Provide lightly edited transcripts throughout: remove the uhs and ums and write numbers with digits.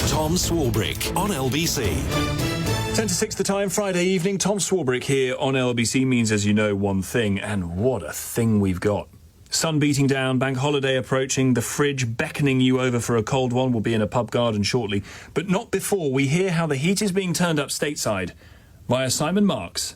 Tom Swarbrick on LBC. 10 to 6 the time, Friday evening. Tom Swarbrick here on LBC means, as you know, one thing, and what a thing we've got. Sun beating down, bank holiday approaching, the fridge beckoning you over for a cold one. We'll be in a pub garden shortly, but not before we hear how the heat is being turned up stateside via Simon Marks'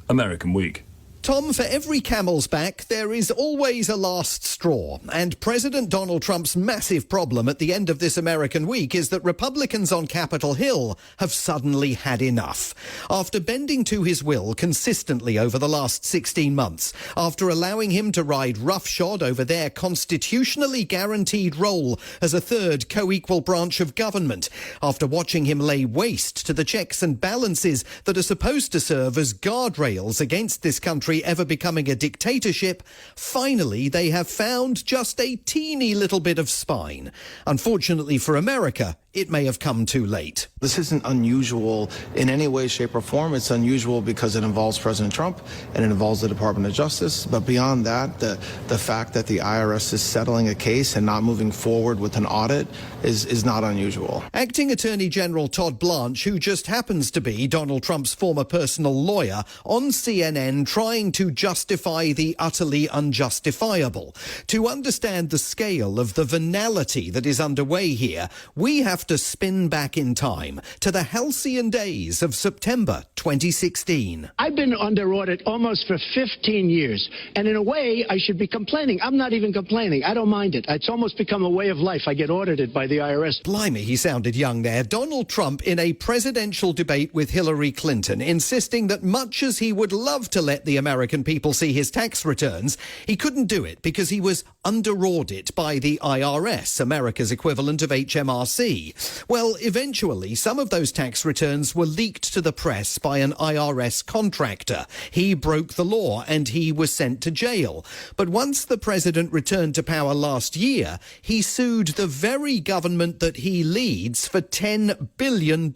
American Week. Tom, for every camel's back, there is always a last straw. And President Donald Trump's massive problem at the end of this American week is that Republicans on Capitol Hill have suddenly had enough. After bending to his will consistently over the last 16 months, after allowing him to ride roughshod over their constitutionally guaranteed role as a third co-equal branch of government, after watching him lay waste to the checks and balances that are supposed to serve as guardrails against this country ever becoming a dictatorship, finally they have found just a teeny little bit of spine. Unfortunately for America, it may have come too late. This isn't unusual in any way, shape, or form. It's unusual because it involves President Trump and it involves the Department of Justice. But beyond that, the fact that the IRS is settling a case and not moving forward with an audit is not unusual. Acting Attorney General Todd Blanche, who just happens to be Donald Trump's former personal lawyer, on CNN trying to justify the utterly unjustifiable. To understand the scale of the venality that is underway here, we have to spin back in time to the halcyon days of September 2016. I've been under audit almost for 15 years, and in a way, I should be complaining. I'm not even complaining. I don't mind it. It's almost become a way of life. I get audited by the IRS. Blimey, he sounded young there. Donald Trump in a presidential debate with Hillary Clinton, insisting that much as he would love to let the American people see his tax returns, he couldn't do it because he was under audit by the IRS, America's equivalent of HMRC. Well, eventually, some of those tax returns were leaked to the press by an IRS contractor. He broke the law and he was sent to jail. But once the president returned to power last year, he sued the very government that he leads for $10 billion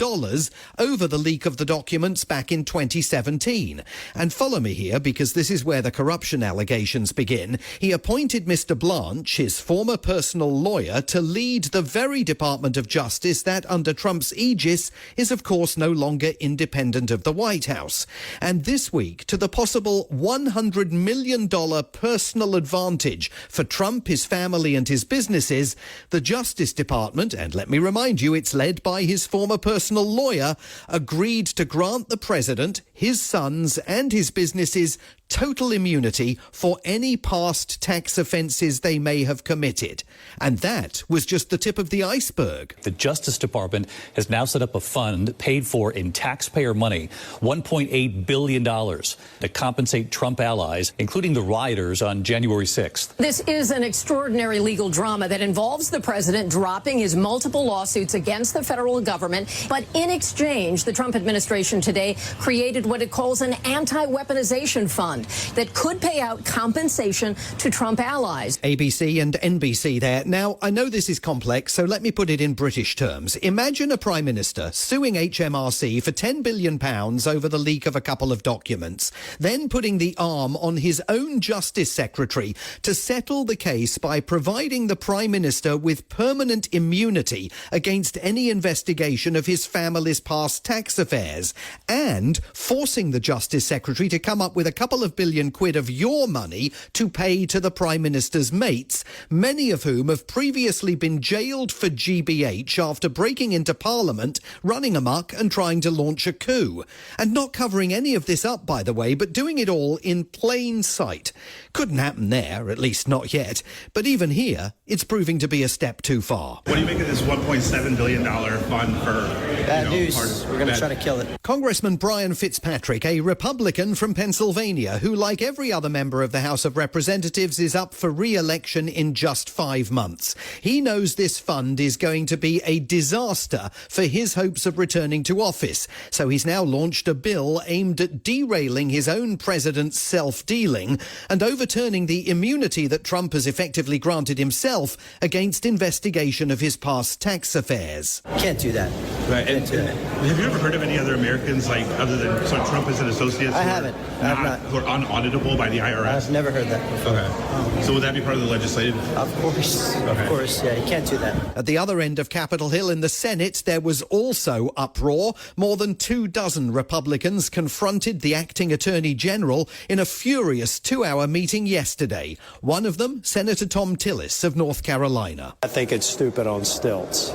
over the leak of the documents back in 2017. And follow me here, because this is where the corruption allegations begin. He appointed Mr. Blanche, his former personal lawyer, to lead the very Department of Justice that, under Trump's aegis, is of course no longer independent of the White House. And this week, to the possible $100 million personal advantage for Trump, his family and his businesses, the Justice Department, and let me remind you, it's led by his former personal lawyer, agreed to grant the president, his sons and his businesses total immunity for any past tax offences they may have committed. And that was just the tip of the iceberg. The Justice Department has now set up a fund paid for in taxpayer money, $1.8 billion, to compensate Trump allies, including the rioters on January 6th. This is an extraordinary legal drama that involves the president dropping his multiple lawsuits against the federal government. But in exchange, the Trump administration today created what it calls an anti-weaponization fund that could pay out compensation to Trump allies. ABC and NBC there. Now, I know this is complex, so let me put it in British terms. Imagine a Prime Minister suing HMRC for £10 billion over the leak of a couple of documents, then putting the arm on his own Justice Secretary to settle the case by providing the Prime Minister with permanent immunity against any investigation of his family's past tax affairs, and forcing the Justice Secretary to come up with a couple of billion quid of your money to pay to the Prime Minister's mates, many of whom have previously been jailed for GBH after breaking into Parliament, running amok and trying to launch a coup. And not covering any of this up, by the way, but doing it all in plain sight. Couldn't happen there, at least not yet. But even here, it's proving to be a step too far. What do you make of this $1.7 billion fund for... Bad news. We're going to try to kill it. Congressman Brian Fitzpatrick, a Republican from Pennsylvania, who, like every other member of the House of Representatives, is up for re-election in just 5 months. He knows this fund is going to be a disaster for his hopes of returning to office. So he's now launched a bill aimed at derailing his own president's self-dealing and overturning the immunity that Trump has effectively granted himself against investigation of his past tax affairs. Can't do that. Right. And have you ever heard of any other Americans, like, other than Trump as an associate? I haven't. I have not. Who are unauditable by the IRS? I've never heard that before. Okay. So would that be part of the legislative? Of course. Okay. Of course. Yeah, you can't do that. At the other end of Capitol Hill in the Senate, there was also uproar. More than 24 Republicans confronted the acting Attorney General in a furious 2-hour meeting yesterday. One of them, Senator Tom Tillis of North Carolina. I think it's stupid on stilts.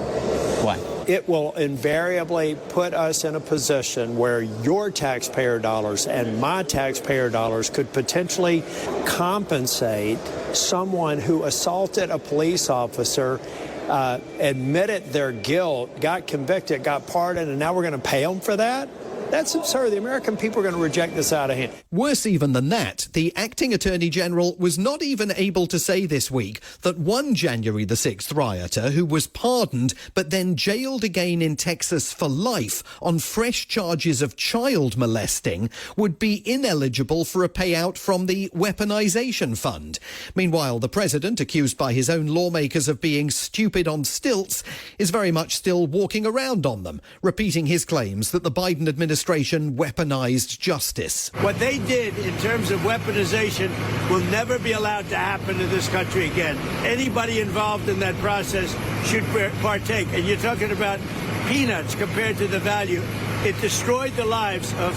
Why? It will invariably put us in a position where your taxpayer dollars and my taxpayer dollars could potentially compensate someone who assaulted a police officer, admitted their guilt, got convicted, got pardoned, and now we're going to pay them for that? That's absurd. The American people are going to reject this out of hand. Worse even than that, the acting Attorney General was not even able to say this week that one January the 6th rioter who was pardoned but then jailed again in Texas for life on fresh charges of child molesting would be ineligible for a payout from the weaponization fund. Meanwhile, the president, accused by his own lawmakers of being stupid on stilts, is very much still walking around on them, repeating his claims that the Biden administration weaponized justice. What they did in terms of weaponization will never be allowed to happen in this country again. Anybody involved in that process should partake. And you're talking about peanuts compared to the value. It destroyed the lives of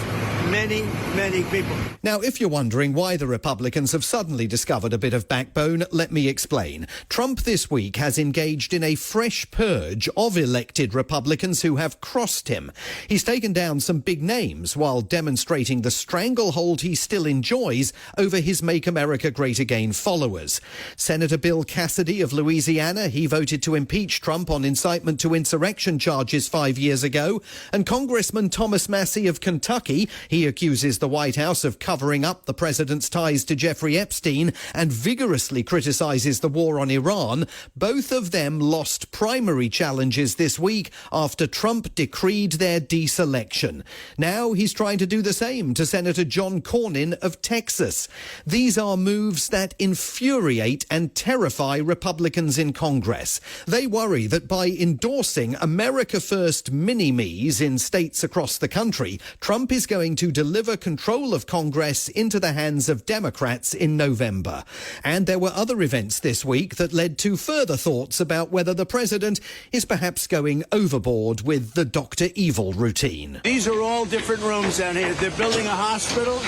many, many people. Now, if you're wondering why the Republicans have suddenly discovered a bit of backbone, let me explain. Trump this week has engaged in a fresh purge of elected Republicans who have crossed him. He's taken down some big names while demonstrating the stranglehold he still enjoys over his Make America Great Again followers. Senator Bill Cassidy of Louisiana, he voted to impeach Trump on incitement to insurrection charges 5 years ago, and Congressman Thomas Massey of Kentucky, he accuses the White House of covering up the president's ties to Jeffrey Epstein and vigorously criticizes the war on Iran. Both of them lost primary challenges this week after Trump decreed their deselection. Now he's trying to do the same to Senator John Cornyn of Texas. These are moves that infuriate and terrify Republicans in Congress. They worry that by endorsing America First mini-me's in states across the country, Trump is going to deliver control of Congress into the hands of Democrats in November. And there were other events this week that led to further thoughts about whether the president is perhaps going overboard with the Dr. Evil routine. These are all different rooms down here. They're building a hospital.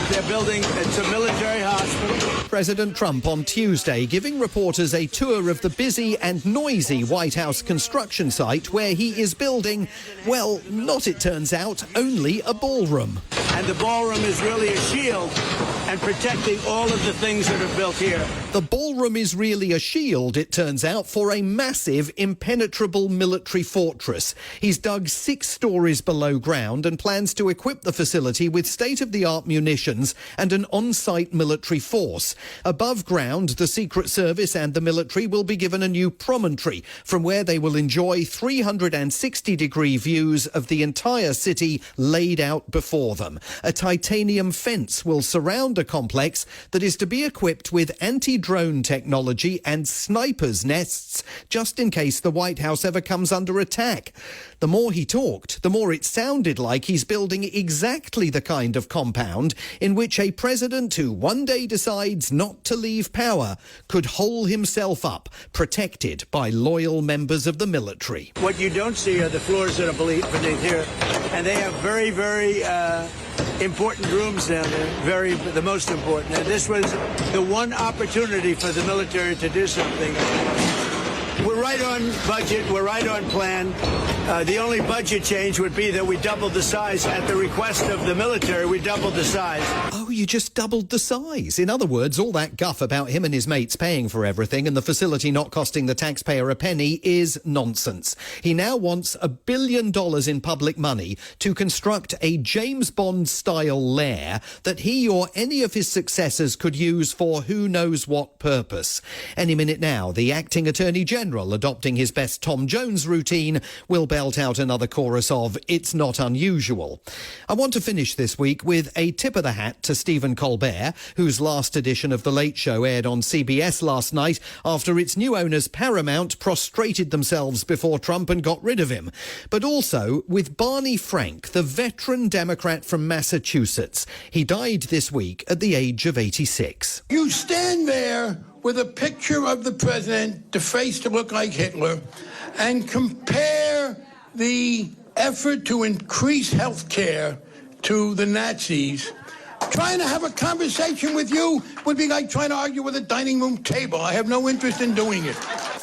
It's a military hospital. President Trump on Tuesday giving reporters a tour of the busy and noisy White House construction site where he is building, well, not it turns out, only a ballroom. And the ballroom is really a shield and protecting all of the things that are built here. The ballroom is really a shield, it turns out, for a massive, impenetrable military fortress. He's dug 6 stories below ground and plans to equip the facility with state-of-the-art munitions and an on-site military force. Above ground, the Secret Service and the military will be given a new promontory from where they will enjoy 360-degree views of the entire city laid out before them. A titanium fence will surround a complex that is to be equipped with anti-drone technology and snipers' nests just in case the White House ever comes under attack. The more he talked, the more it sounded like he's building exactly the kind of compound in which a president who one day decides not to leave power could hole himself up, protected by loyal members of the military. What you don't see are the floors that are beneath here, and they have very, very important rooms down there, the most important. And this was the one opportunity for the military to do something. We're right on budget. We're right on plan. The only budget change would be that we doubled the size at the request of the military. We doubled the size. Oh, you just doubled the size. In other words, all that guff about him and his mates paying for everything and the facility not costing the taxpayer a penny is nonsense. He now wants $1 billion in public money to construct a James Bond-style lair that he or any of his successors could use for who knows what purpose. Any minute now, the acting Attorney General general, adopting his best Tom Jones routine, will belt out another chorus of "It's not unusual." I want to finish this week with a tip of the hat to Stephen Colbert, whose last edition of The Late Show aired on CBS last night after its new owners Paramount prostrated themselves before Trump and got rid of him. But also with Barney Frank, the veteran Democrat from Massachusetts. He died this week at the age of 86. You stand there with a picture of the president, the face to look like Hitler, and compare the effort to increase health care to the Nazis. Trying to have a conversation with you would be like trying to argue with a dining room table. I have no interest in doing it.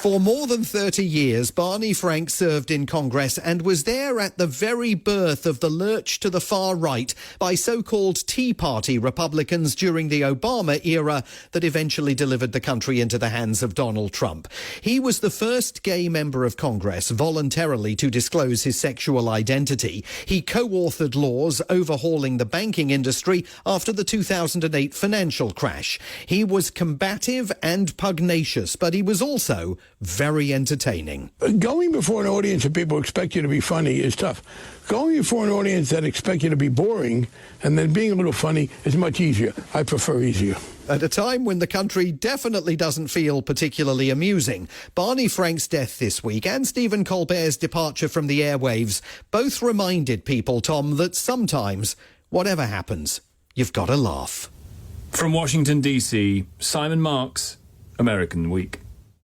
For more than 30 years, Barney Frank served in Congress and was there at the very birth of the lurch to the far right by so-called Tea Party Republicans during the Obama era that eventually delivered the country into the hands of Donald Trump. He was the first gay member of Congress voluntarily to disclose his sexual identity. He co-authored laws overhauling the banking industry after the 2008 financial crash. He was combative and pugnacious, but he was also very entertaining. Going before an audience and people expect you to be funny is tough. Going before an audience that expect you to be boring and then being a little funny is much easier. I prefer easier. At a time when the country definitely doesn't feel particularly amusing, Barney Frank's death this week and Stephen Colbert's departure from the airwaves both reminded people, Tom, that sometimes, whatever happens, you've got to laugh. From Washington, D.C., Simon Marks, American Week.